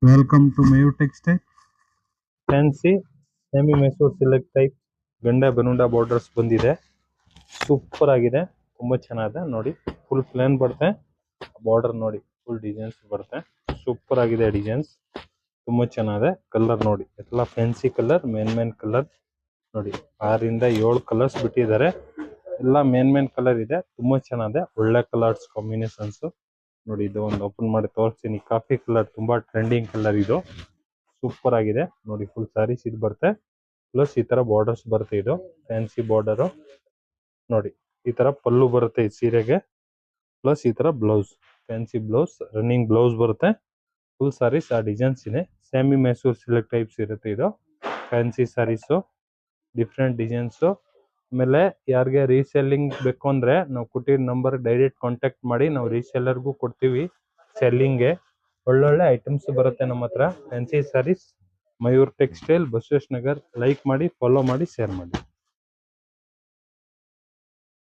Welcome to Mayu Textile. Fancy semi Mysuru silk type ಗಂಡ ಬನುಂಡ borders ಬಂದಿದೆ. Super ಆಗಿದೆ, ತುಂಬಾ ಚೆನ್ನಾಗಿದೆ ನೋಡಿ. ಫುಲ್ ಪ್ಲೇನ್ ಬರುತ್ತೆ, ಬಾರ್ಡರ್ ನೋಡಿ ಫುಲ್ ಡಿಸೈನ್ಸ್ ಬರುತ್ತೆ. ಸೂಪರ್ ಆಗಿದೆ ಡಿಸೈನ್ಸ್, ತುಂಬಾ ಚೆನ್ನಾಗಿದೆ. ಕಲರ್ ನೋಡಿ ಎಲ್ಲ ಫ್ಯಾನ್ಸಿ ಕಲರ್, ಮೇನ್ ಕಲರ್ ನೋಡಿ. 6 ಇಂದ 7 ಕಲರ್ಸ್ ಬಿಟ್ಟಿದ್ದಾರೆ. ಎಲ್ಲ ಮೇನ್ ಕಲರ್ ಇದೆ, ತುಂಬಾ ಚೆನ್ನಾಗಿದೆ. ಒಳ್ಳೆ ಕಲರ್ಸ್ ಕಾಂಬಿನೇಷನ್ಸ್ ನೋಡಿ. ಇದು ಒಂದು ಓಪನ್ ಮಾಡಿ ತೋರಿಸ್ತೀನಿ. ಕಾಫಿ ಕಲರ್ ತುಂಬಾ ಟ್ರೆಂಡಿಂಗ್ ಕಲರ್ ಇದು. ಸೂಪರ್ ಆಗಿದೆ ನೋಡಿ. ಫುಲ್ ಸ್ಯಾರೀಸ್ ಇದು ಬರುತ್ತೆ, ಪ್ಲಸ್ ಈ ತರ ಬಾರ್ಡರ್ಸ್ ಬರುತ್ತೆ. ಇದು ಫ್ಯಾನ್ಸಿ ಬಾರ್ಡರ್ ನೋಡಿ. ಈ ತರ ಪಲ್ಲು ಬರುತ್ತೆ ಈ ಸೀರೆಗೆ, ಪ್ಲಸ್ ಈ ತರ blouse, fancy blouse, running blouse ಬರುತ್ತೆ. ಫುಲ್ ಸಾರೀಸ್ ಆ ಡಿಸೈನ್ಸ್ ಇದೆ. ಸೆಮಿ ಮೈಸೂರು ಸಿಲ್ಕ್ ಟೈಪ್ಸ್ ಇರುತ್ತೆ ಇದು. Fancy sarees, different designs. ಆಮೇಲೆ ಯಾರಿಗೆ ರೀಸೆಲ್ಲಿಂಗ್ ಬೇಕು ಅಂದ್ರೆ ನಾವು ಕೊಟ್ಟಿರೋ ನಂಬರ್ ಡೈರೆಕ್ಟ್ ಕಾಂಟ್ಯಾಕ್ಟ್ ಮಾಡಿ, ನಾವು ರೀಸೆಲ್ಲರ್ಗೂ ಕೊಡ್ತೀವಿ ಸೆಲ್ಲಿಂಗ್ಗೆ. ಒಳ್ಳೊಳ್ಳೆ ಐಟಮ್ಸ್ ಬರುತ್ತೆ ನಮ್ಮ ಹತ್ರ. Fancy sarees, Mayur textile, Basavesh Nagar. Like ಮಾಡಿ, ಫಾಲೋ ಮಾಡಿ, ಶೇರ್ ಮಾಡಿ.